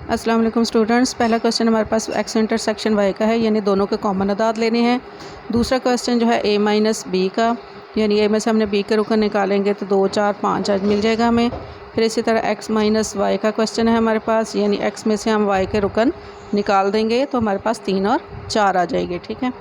अस्सलाम वालेकुम स्टूडेंट्स। पहला क्वेश्चन हमारे पास एक्स इंटरसेक्शन वाई का है, यानी दोनों के कॉमन अदाद लेने हैं। दूसरा क्वेश्चन जो है ए माइनस बी का, यानी ए में से हमने बी के रुकन निकालेंगे तो 2 4 5 आज मिल जाएगा हमें। फिर इसी तरह एक्स माइनस वाई का क्वेश्चन है हमारे पास, यानी एक्स में से हम वाई के रुकन निकाल देंगे तो हमारे पास 3 और 4 आ जाएगी। ठीक है,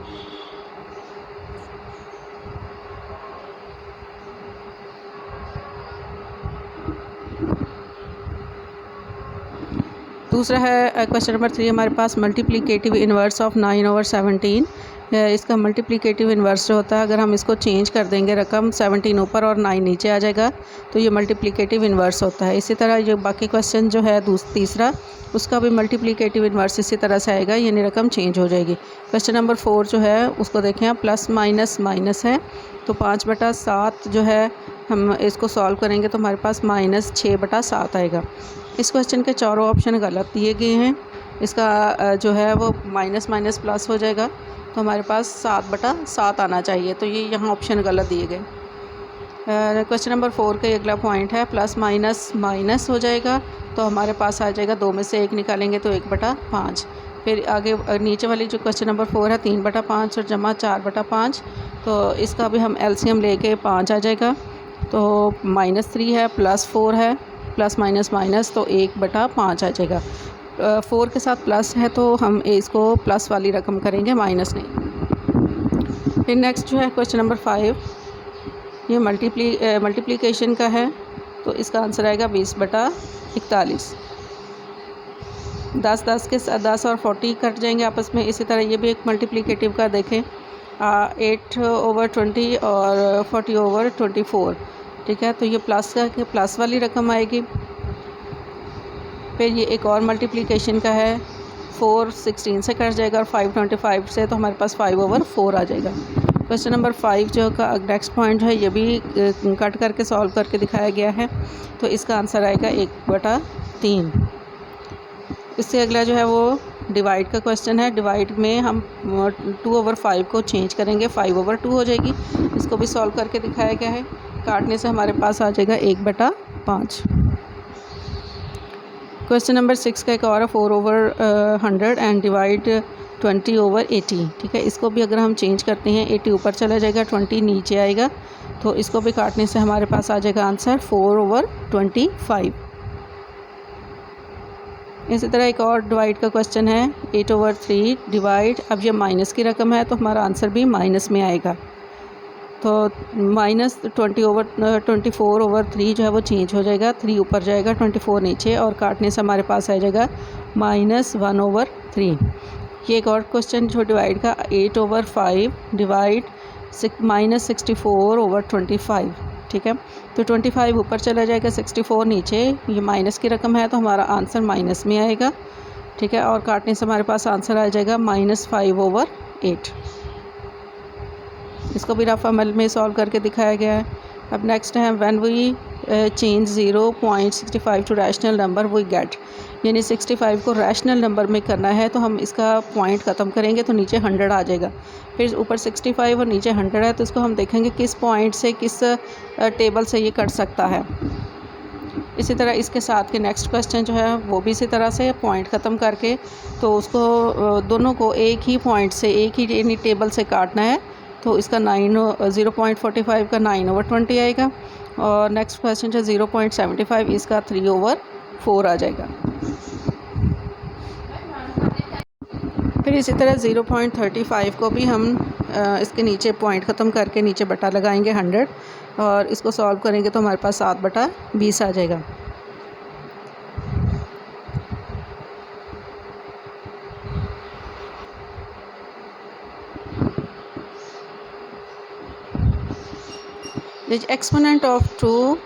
दूसरा है क्वेश्चन नंबर 3 हमारे पास मल्टीप्लिकेटिव इन्वर्स ऑफ 9/17। इसका मल्टीप्लिकेटिव इन्वर्स जो होता है, अगर हम इसको चेंज कर देंगे, रकम 17 ऊपर और 9 नीचे आ जाएगा, तो ये मल्टीप्लिकेटिव इन्वर्स होता है। इसी तरह ये बाकी क्वेश्चन जो है तीसरा, उसका भी मल्टीप्लिकेटिव इन्वर्स इसी तरह से आएगा, यानी रकम चेंज हो जाएगी। क्वेश्चन नंबर 4 जो है उसको देखें आप, प्लस माइनस माइनस है, तो 5/7 जो है हम इसको सॉल्व करेंगे तो हमारे पास -6/7 आएगा। इस क्वेश्चन के चारों ऑप्शन गलत दिए गए हैं। इसका जो है वो माइनस माइनस प्लस हो जाएगा, तो हमारे पास 7/7 आना चाहिए, तो ये यहाँ ऑप्शन गलत दिए गए। क्वेश्चन नंबर 4 का ये अगला पॉइंट है, प्लस माइनस माइनस हो जाएगा, तो हमारे पास आ जाएगा 2 में से 1 निकालेंगे तो 1/5। फिर आगे नीचे वाली जो क्वेश्चन नंबर 4 है 3/5 और जमा 4/5, तो इसका भी हम एलसीएम लेके 5 आ जाएगा। तो -3 है, +4 है, प्लस माइनस माइनस, तो 1/5 आ जाएगा। 4 के साथ प्लस है तो हम इसको प्लस वाली रकम करेंगे, माइनस नहीं। फिर नेक्स्ट जो है क्वेश्चन नंबर 5, ये मल्टीप्लिकेशन का है, तो इसका आंसर आएगा 20/41। 10 के साथ 10 और 40 कट जाएंगे आपस में। इसी तरह ये भी एक मल्टीप्लिकेटिव का देखें, 8/20 और 40/24। ठीक है, तो ये प्लस वाली रकम आएगी। फिर ये एक और मल्टीप्लिकेशन का है, 4 16 से कट जाएगा और 5 25 से, तो हमारे पास 5/4 आ जाएगा। क्वेश्चन नंबर 5 जो का नेक्स्ट पॉइंट है, ये भी कट करके सॉल्व करके दिखाया गया है, तो इसका आंसर आएगा 1/3। इससे अगला जो है वो डिवाइड का क्वेश्चन है। डिवाइड में हम 2/5 को चेंज करेंगे, 5/2 हो जाएगी। इसको भी सॉल्व करके दिखाया गया है। काटने से हमारे पास आ जाएगा 1/5। क्वेश्चन नंबर 6 का एक और है, 4/100 एंड डिवाइड 20/80। ठीक है, इसको भी अगर हम चेंज करते हैं, 80 ऊपर चला जाएगा, 20 नीचे आएगा, तो इसको भी काटने से हमारे पास आ जाएगा आंसर 4/25। इसी तरह एक और डिवाइड का क्वेश्चन है, 8/3 डिवाइड, अब ये माइनस की रकम है तो हमारा आंसर भी माइनस में आएगा, तो -24/3 जो है वो चेंज हो जाएगा, 3 ऊपर जाएगा, 24 नीचे, और काटने से हमारे पास आ जाएगा -1/3। ये एक और क्वेश्चन जो डिवाइड का, 8/5 डिवाइड -64/25। ठीक है, तो 25 ऊपर चला जाएगा, 64 नीचे, ये माइनस की रकम है तो हमारा आंसर माइनस में आएगा। ठीक है, और काटने से हमारे पास आंसर आ जाएगा -5/8। इसको भी रफ अमल में सॉल्व करके दिखाया गया है। अब नेक्स्ट है, when we change 0.65 to rational number we get, यानी 65 को रैशनल नंबर में करना है, तो हम इसका पॉइंट ख़त्म करेंगे तो नीचे 100 आ जाएगा। फिर ऊपर 65 और नीचे 100 है, तो इसको हम देखेंगे किस पॉइंट से, किस टेबल से ये कट सकता है। इसी तरह इसके साथ के नेक्स्ट क्वेश्चन जो है वो भी इसी तरह से पॉइंट ख़त्म करके, तो उसको दोनों को एक ही पॉइंट से, एक ही यानी टेबल से काटना है, तो इसका 0.45 का 9/20 आएगा। और नेक्स्ट क्वेश्चन जो 0.75, इसका 3/4 आ जाएगा। फिर इसी तरह 0.35 को भी हम इसके नीचे पॉइंट ख़त्म करके नीचे बटा लगाएंगे 100, और इसको सॉल्व करेंगे तो हमारे पास 7/20 आ जाएगा। एक्सपोनेंट ऑफ 2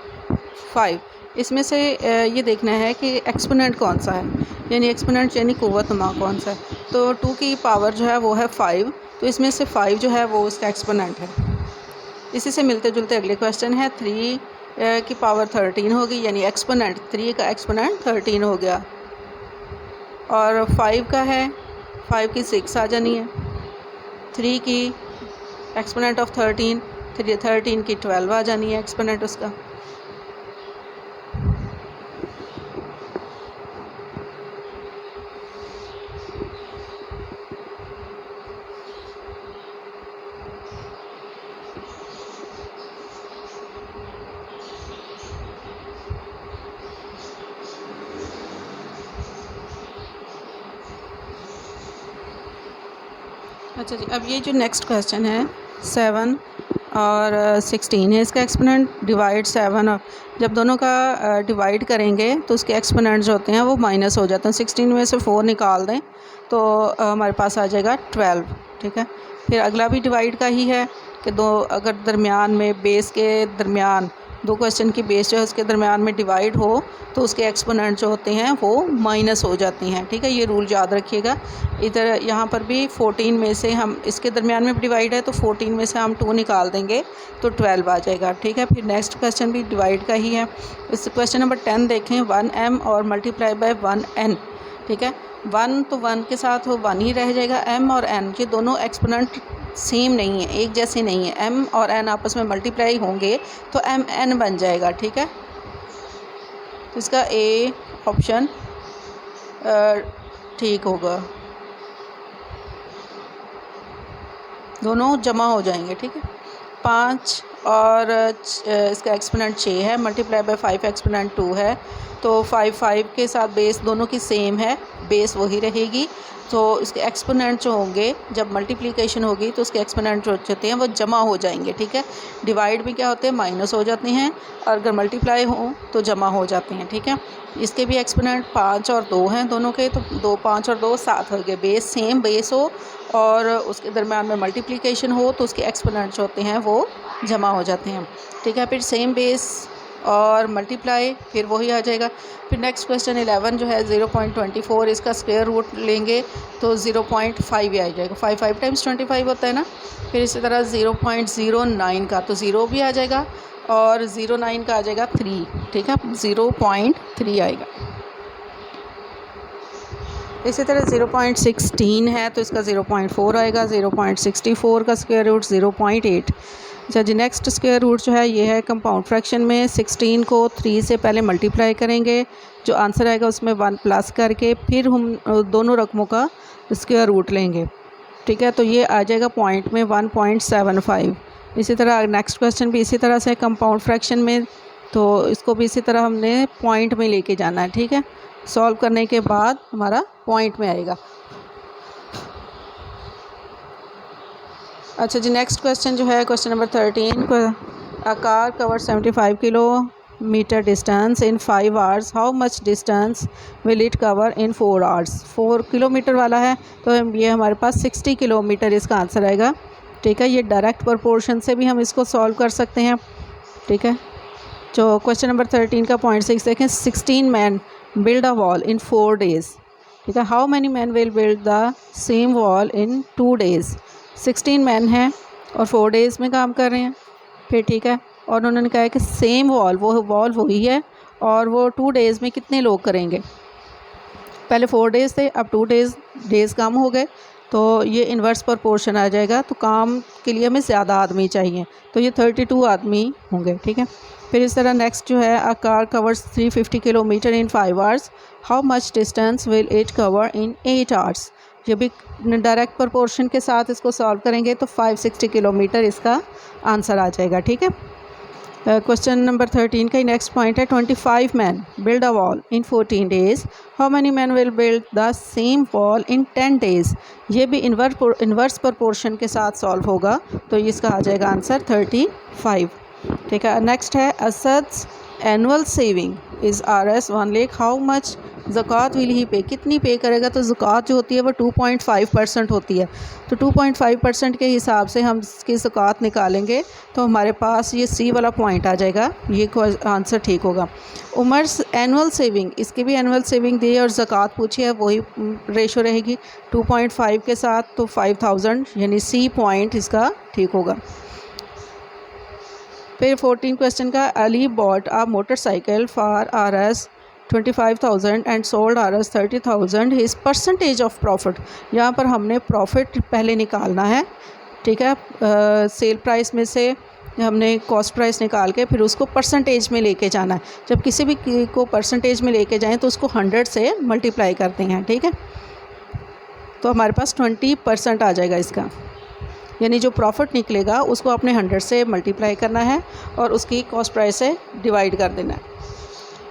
5, इसमें से ये देखना है कि एक्सपोनेंट कौन सा है, यानी एक्सपोनेंट यानी कुव्वतनुमा कौन सा है। तो 2 की पावर जो है वो है 5, तो इसमें से 5 जो है वो उसका एक्सपोनेंट है। इसी से मिलते जुलते अगले क्वेश्चन है, 3 की पावर 13 होगी, यानी एक्सपोनेंट 3 का एक्सपोनेंट 13 हो गया। और 5 का है, 5 की 6 आ जानी है। 3 की एक्सपोनेंट ऑफ 13 की 12 आ जानी है एक्सपोनेंट उसका। अच्छा जी, अब ये जो नेक्स्ट क्वेश्चन है 7 और 16 है, इसका एक्सपोनेंट डिवाइड 7 और जब दोनों का डिवाइड करेंगे तो उसके एक्सपोनेंट जो होते हैं वो माइनस हो जाते हैं। 16 में से 4 निकाल दें तो हमारे पास आ जाएगा 12। ठीक है, फिर अगला भी डिवाइड का ही है कि दो अगर दरमियान में बेस के दरमियान दो क्वेश्चन की बेस जो है उसके दरमियान में डिवाइड हो तो उसके एक्सपोनेंट जो होते हैं वो माइनस हो जाती हैं। ठीक है, ये रूल याद रखिएगा। इधर यहाँ पर भी 14 में से हम इसके दरमियान में डिवाइड है तो 14 में से हम 2 निकाल देंगे तो 12 आ जाएगा। ठीक है, फिर नेक्स्ट क्वेश्चन भी डिवाइड का ही है। इस क्वेश्चन नंबर 10 देखें, 1m और मल्टीप्लाई बाय 1n। ठीक है, 1 तो 1 के साथ वो 1 ही रह जाएगा। m और n ये दोनों एक्सपोनेंट सेम नहीं है, एक जैसे नहीं है। m और n आपस में मल्टीप्लाई होंगे तो mn बन जाएगा। ठीक है, तो इसका ए ऑप्शन ठीक होगा, दोनों जमा हो जाएंगे। ठीक है, 5 और इसका एक्सपोनेंट 6 है, मल्टीप्लाई बाय 5 एक्सपोनेंट 2 है तो 5 के साथ बेस दोनों की सेम है, बेस वही रहेगी। तो इसके एक्सपोनेंट जो होंगे जब मल्टीप्लिकेशन होगी तो उसके एक्सपोनेंट जो होते हैं वो जमा हो जाएंगे। ठीक है, डिवाइड भी क्या होते हैं, माइनस हो जाते हैं, और अगर मल्टीप्लाई हो तो जमा हो जाते हैं। ठीक है, इसके भी एक्सपोनेंट 5 और 2 हैं दोनों के, तो 2 5 और 2 7 हो गए। बेस सेम बेस हो और उसके दरम्यान में मल्टीप्लिकेशन हो तो उसके एक्सपोनेंट जो होते हैं वो जमा हो जाते हैं। ठीक है, फिर सेम बेस और मल्टीप्लाई फिर वही आ जाएगा। फिर नेक्स्ट क्वेश्चन 11 जो है 0.24, इसका स्क्वायर रूट लेंगे तो 0.5 ही आ जाएगा। 5 टाइम्स 25 होता है ना। फिर इसी तरह 0.09 का तो 0 भी आ जाएगा और 0.9 का आ जाएगा 3। ठीक है, 0.3 आएगा। इसी तरह 0.16 है तो इसका 0.4 आएगा। 0.64 का स्क्वायर रूट 0.8। अच्छा जी, नेक्स्ट स्क्वायर रूट जो है ये है कंपाउंड फ्रैक्शन में 16 को 3 से पहले मल्टीप्लाई करेंगे, जो आंसर आएगा उसमें 1 प्लस करके फिर हम दोनों रकमों का स्क्वायर रूट लेंगे। ठीक है, तो ये आ जाएगा पॉइंट में 1.75। इसी तरह नेक्स्ट क्वेश्चन भी इसी तरह से कंपाउंड फ्रैक्शन में, तो इसको भी इसी तरह हमने पॉइंट में लेके जाना है। ठीक है, सॉल्व करने के बाद हमारा पॉइंट में आएगा। अच्छा जी, नेक्स्ट क्वेश्चन जो है question number 13, a car cover 75 kilometre distance in 5 hours, how much distance will it cover in 4 hours. 4 kilometre वाला है तो ये हमारे पास 60 किलोमीटर इसका आंसर आएगा। ठीक है, ये डायरेक्ट प्रोपोर्शन से भी हम इसको सॉल्व कर सकते हैं। ठीक है, जो क्वेश्चन नंबर 13 का पॉइंट 6 देखें, 16 man build a wall in 4 days. ठीक है, how many man will build the same wall in 2 days. 16 man हैं और 4 डेज़ में काम कर रहे हैं। फिर ठीक है, और उन्होंने कहा है कि सेम वॉल, वो वॉल वही है और वो 2 डेज़ में कितने लोग करेंगे। पहले 4 डेज़ थे, अब 2 डेज़ कम हो गए तो ये इन्वर्स प्रोपोर्शन आ जाएगा। तो काम के लिए हमें ज़्यादा आदमी चाहिए तो ये 32 आदमी होंगे। ठीक है, फिर इस तरह नेक्स्ट जो है, a car covers 350 kilometre in 5 hours, how much distance will it cover in 8 hours. ये भी डायरेक्ट प्रोपोर्शन के साथ इसको सॉल्व करेंगे तो 560 किलोमीटर इसका आंसर आ जाएगा। ठीक है, क्वेश्चन नंबर 13 का ही नेक्स्ट पॉइंट है, 25 man build a wall in 14 days, how many man will build the same wall in 10 days. ये भी इन्वर्स प्रोपोर्शन के साथ सॉल्व होगा तो इसका आ जाएगा आंसर 35। ठीक है, नेक्स्ट है, Asad's annual saving is RS 1 lakh, how much zakat will he pay. कितनी पे करेगा, तो ज़कात जो होती है वो 2.5% होती है। तो 2.5% के हिसाब से हम इसकी ज़कात निकालेंगे तो हमारे पास ये सी वाला पॉइंट आ जाएगा, ये आंसर ठीक होगा। उमर्स एनुअल सेविंग, इसकी भी एनुअल सेविंग दी है और ज़कात पूछी है, वही रेशो रहेगी 2.5 के साथ तो 5000, यानी सी पॉइंट इसका ठीक होगा। फिर 14 क्वेश्चन का, Ali bought a motorcycle for RS 25,000 and sold RS 30,000, his percentage of profit. यहाँ पर हमने प्रॉफिट पहले निकालना है। ठीक है, सेल प्राइस में से हमने कॉस्ट प्राइस निकाल के फिर उसको परसेंटेज में लेके जाना है। जब किसी भी को परसेंटेज में लेके जाएं तो उसको 100 से मल्टीप्लाई करते हैं। ठीक है, तो हमारे पास 20% आ जाएगा इसका, यानी जो प्रॉफिट निकलेगा उसको आपने 100 से मल्टीप्लाई करना है और उसकी कॉस्ट प्राइस से डिवाइड कर देना है।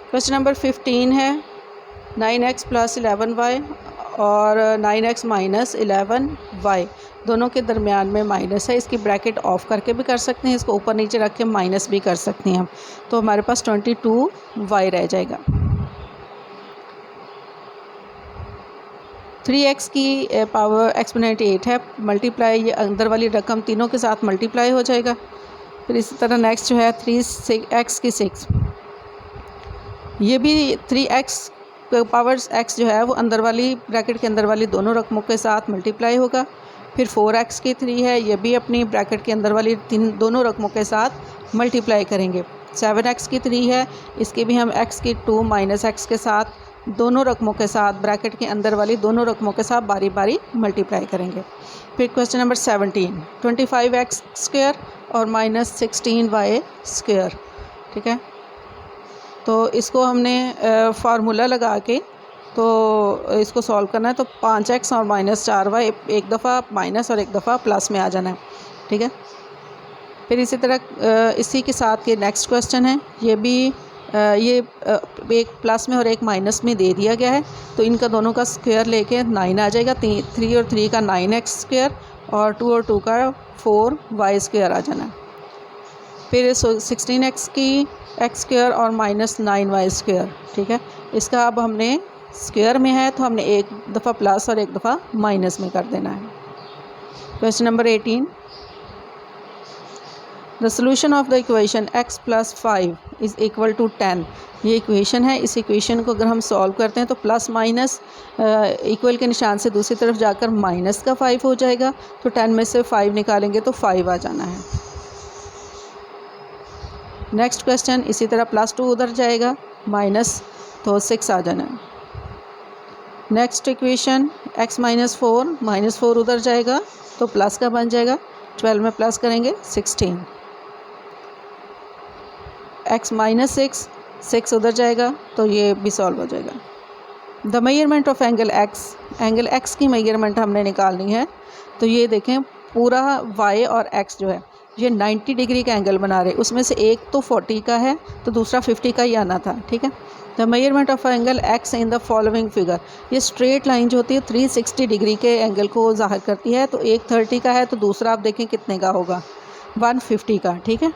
क्वेश्चन नंबर 15 है, 9x + 11y और 9x - 11y दोनों के दरमियान में माइनस है, इसकी ब्रैकेट ऑफ करके भी कर सकते हैं, इसको ऊपर नीचे रख के माइनस भी कर सकते हैं हम। तो हमारे पास 22y रह जाएगा। 3x की पावर एक्सपोनेंट 8 है, मल्टीप्लाई ये अंदर वाली रकम तीनों के साथ मल्टीप्लाई हो जाएगा। फिर इसी तरह नेक्स्ट जो है 3x की 6, ये भी 3x पावर x जो है वो अंदर वाली ब्रैकेट के अंदर वाली दोनों रकमों के साथ मल्टीप्लाई होगा। फिर 4x की 3 है, ये भी अपनी ब्रैकेट के अंदर वाली दोनों रकमों के साथ मल्टीप्लाई करेंगे। 7x की 3 है, इसकी भी हम x की 2 माइनस x के साथ दोनों रकमों के साथ ब्रैकेट के अंदर वाली दोनों रकमों के साथ बारी बारी मल्टीप्लाई करेंगे। फिर क्वेश्चन नंबर 17, 25x स्क्वायर और माइनस 16y स्क्वायर, ठीक है। तो इसको हमने फार्मूला लगा के तो इसको सॉल्व करना है। तो 5x और माइनस 4y एक दफ़ा माइनस और एक दफ़ा प्लस में आ जाना है, ठीक है। फिर इसी तरह इसी के साथ के नेक्स्ट क्वेश्चन है, ये भी ये एक प्लस में और एक माइनस में दे दिया गया है। तो इनका दोनों का स्क्वायर लेके 9 आ जाएगा। 3 और 3 का 9x स्क्वायर और 2 और 2 का 4y स्क्वायर आ जाना है। फिर 16x की x स्क्वायर और माइनस 9y स्क्वायर, ठीक है। इसका अब हमने स्क्वायर में है तो हमने एक दफ़ा प्लस और एक दफ़ा माइनस में कर देना है। Question number 18, the solution of the equation x + 5 = 10। ये इक्वेशन है, इस इक्वेशन को अगर हम सॉल्व करते हैं तो प्लस माइनस इक्वल के निशान से दूसरी तरफ जाकर माइनस का 5 हो जाएगा। तो 10 में से 5 निकालेंगे तो 5 आ जाना है। नेक्स्ट क्वेश्चन इसी तरह +2 उधर जाएगा, माइनस तो 6 आ जाना है। नेक्स्ट इक्वेशन x - 4 -4 उधर जाएगा तो प्लस का बन जाएगा। 12 में प्लस करेंगे 16। x - 6 उधर जाएगा तो ये भी सॉल्व हो जाएगा। The measurement of angle x की मेजरमेंट हमने निकालनी है। तो ये देखें पूरा y और x जो है ये 90 डिग्री का एंगल बना रहे, उसमें से एक तो 40 का है तो दूसरा 50 का ही आना था, ठीक है। The measurement of angle x in the following figure, ये स्ट्रेट लाइन जो होती है 360 डिग्री के एंगल को ज़ाहिर करती है। तो एक 30 का है तो दूसरा आप देखें कितने का होगा, 150 का, ठीक है।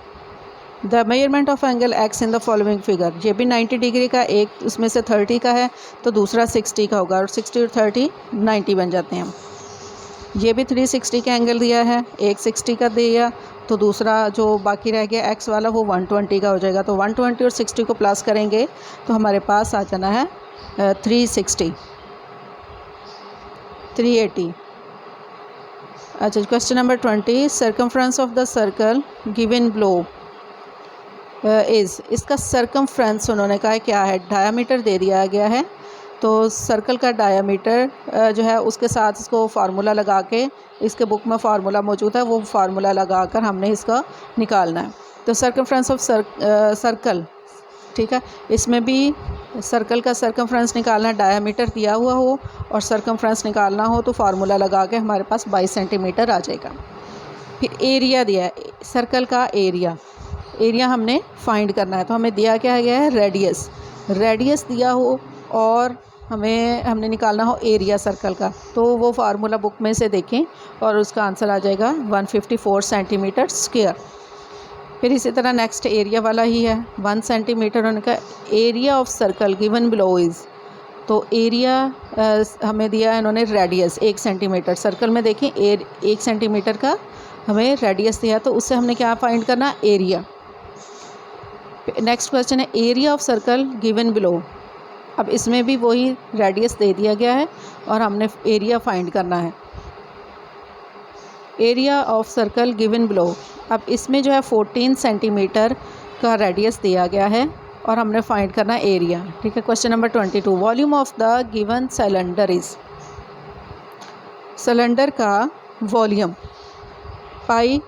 The measurement of angle x in the following figure, ये भी 90 डिग्री का, एक उसमें से 30 का है तो दूसरा 60 का होगा और 60 और 30 90 बन जाते हैं। ये भी 360 का एंगल दिया है, एक 60 का दिया तो दूसरा जो बाकी रह गया x वाला वो 120 का हो जाएगा। तो 120 और 60 को प्लस करेंगे तो हमारे पास आ जाना है 360, 380। अच्छा, question number 20, circumference of the circle given below is, इसका सर्कमफ्रेंस उन्होंने कहा क्या है, डायामीटर दे दिया गया है। तो सर्कल का डायामीटर जो है उसके साथ इसको फार्मूला लगा के, इसके बुक में फार्मूला मौजूद है, वो फार्मूला लगाकर हमने इसका निकालना है। तो सर्कमफ्रेंस ऑफ सर्कल, ठीक है, इसमें भी सर्कल का सर्कमफ्रेंस निकालना है, डायामीटर दिया हुआ हो और सर्कमफ्रेंस निकालना हो तो फार्मूला लगा के हमारे पास 22 सेंटीमीटर आ जाएगा। फिर एरिया दिया है, सर्कल का एरिया हमने फाइंड करना है। तो हमें दिया क्या गया है, रेडियस दिया हो और हमने निकालना हो एरिया सर्कल का। तो वो फार्मूला बुक में से देखें और उसका आंसर आ जाएगा 154 सेंटीमीटर स्क्वायर। फिर इसी तरह नेक्स्ट एरिया वाला ही है, 1 सेंटीमीटर उनका area of circle given below is. तो एरिया हमें दिया है इन्होंने रेडियस 1 सेंटीमीटर, सर्कल में देखें 1 सेंटीमीटर का हमें रेडियस दिया, तो उससे हमने क्या फाइंड करना, एरिया। नेक्स्ट क्वेश्चन है area of circle given below. अब इसमें भी वही रेडियस दे दिया गया है और हमने एरिया फाइंड करना है, area of circle given below. अब इसमें जो है 14 सेंटीमीटर का रेडियस दिया गया है और हमने फाइंड करना है एरिया, ठीक है। Question number 22, volume of the given cylinder is, cylinder का वॉल्यूम पाई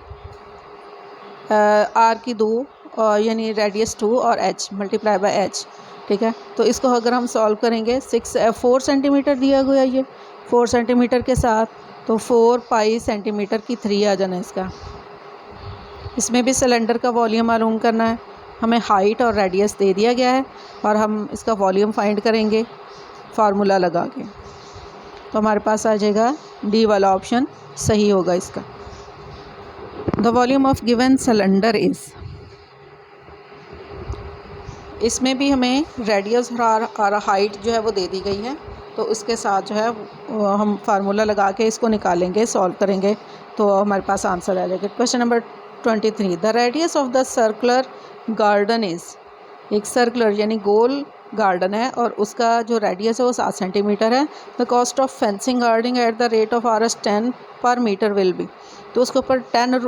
r की 2 और यानी रेडियस 2 और h मल्टीप्लाई बाय h, ठीक है। तो इसको अगर हम सॉल्व करेंगे 4 सेंटीमीटर दिया गया, ये 4 सेंटीमीटर के साथ तो 4 पाई सेंटीमीटर की 3 आ जाना इसका। इसमें भी सिलेंडर का वॉल्यूम मालूम करना है, हमें हाइट और रेडियस दे दिया गया है और हम इसका वॉल्यूम फाइंड करेंगे फार्मूला लगा के। तो हमारे पास आ जाएगा डी वाला ऑप्शन सही होगा इसका। The volume of given cylinder is, इसमें भी हमें रेडियस और हाइट जो है वो दे दी गई है, तो इसके साथ जो है हम फार्मूला लगा के इसको निकालेंगे, सॉल्व करेंगे तो हमारे पास आंसर आ जाएगा। Question number 23, the radius of the circular garden is, एक सर्कुलर यानी गोल गार्डन है और उसका जो रेडियस है वो 7 सेंटीमीटर है। The cost of fencing gardening at the rate of Rs 10 पर मीटर विल बी, तो उसके ऊपर 10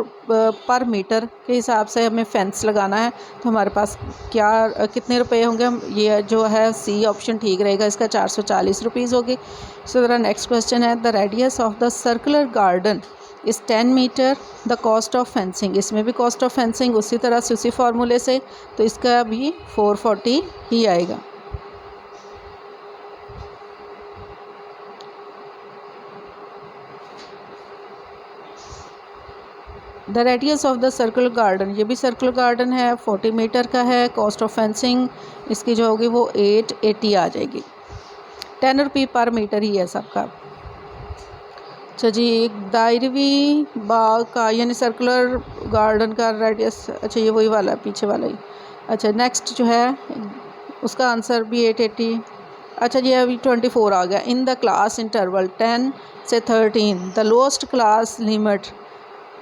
पर मीटर के हिसाब से हमें फेंस लगाना है, तो हमारे पास कितने रुपए होंगे। हम ये जो है सी ऑप्शन ठीक रहेगा, इसका 440 रुपीज़ होगी। सो द नेक्स्ट क्वेश्चन है the radius of the circular garden is 10 metre, the cost of fencing, इसमें भी कॉस्ट ऑफ फेंसिंग उसी तरह से उसी फार्मूले से, तो इसका भी 440 ही आएगा। The radius of the circular garden, ये भी सर्कुलर गार्डन है, 40 मीटर का है। कॉस्ट ऑफ फेंसिंग इसकी जो होगी वो 880 आ जाएगी। 10 रुपये पर मीटर ही है सबका। अच्छा जी, एक दायरवी बाग का यानी सर्कुलर गार्डन का रेडियस, अच्छा ये वही वाला है, पीछे वाला ही। अच्छा नेक्स्ट जो है उसका आंसर भी 880। अच्छा जी अभी 24 आ गया। इन द क्लास इंटरवल 10 से 13 द लोएस्ट क्लास लिमिट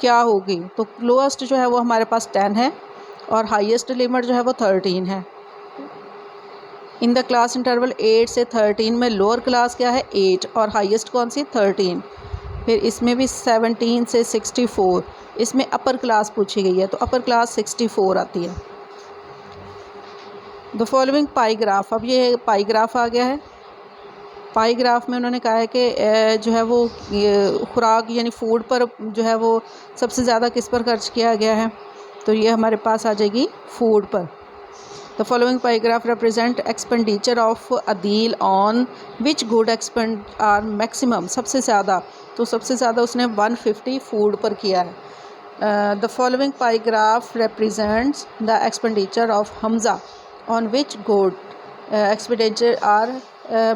क्या होगी, तो लोएस्ट जो है वो हमारे पास 10 है और हाईएस्ट लिमिट जो है वो 13 है। इन द क्लास इंटरवल 8 से 13 में लोअर क्लास क्या है 8 और हाईएस्ट कौन सी 13। फिर इसमें भी 17 से 64, इसमें अपर क्लास पूछी गई है तो अपर क्लास 64 आती है। द फॉलोइंग पाईग्राफ, अब ये पाईग्राफ आ गया है। पाईग्राफ में उन्होंने कहा है कि जो है वो खुराक यानी फूड पर जो है वो सबसे ज़्यादा किस पर खर्च किया गया है, तो ये हमारे पास आ जाएगी फूड पर। The following pie graph represent expenditure of Adeel on which good expend are maximum, सबसे ज़्यादा, तो सबसे ज़्यादा उसने 150 फूड पर किया है। The following pie graph represents the expenditure of Hamza on which good expenditure are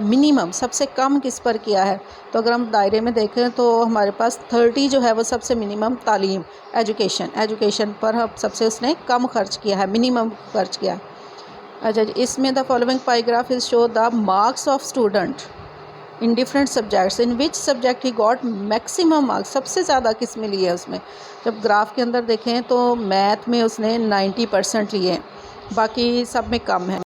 minimum, सबसे कम किस पर किया है, तो अगर हम दायरे में देखें तो हमारे पास 30 जो है वो सबसे मिनिमम तालीम एजुकेशन पर सबसे उसने कम खर्च किया है, मिनिमम खर्च किया है। अच्छा जी, इसमें the following pie graph is show the marks of student in different subjects, in which subject he got maximum marks, सबसे ज़्यादा किस में लिए है उसमें। जब ग्राफ के अंदर देखें तो मैथ में उसने 90% लिए हैं, बाकी सब में कम है।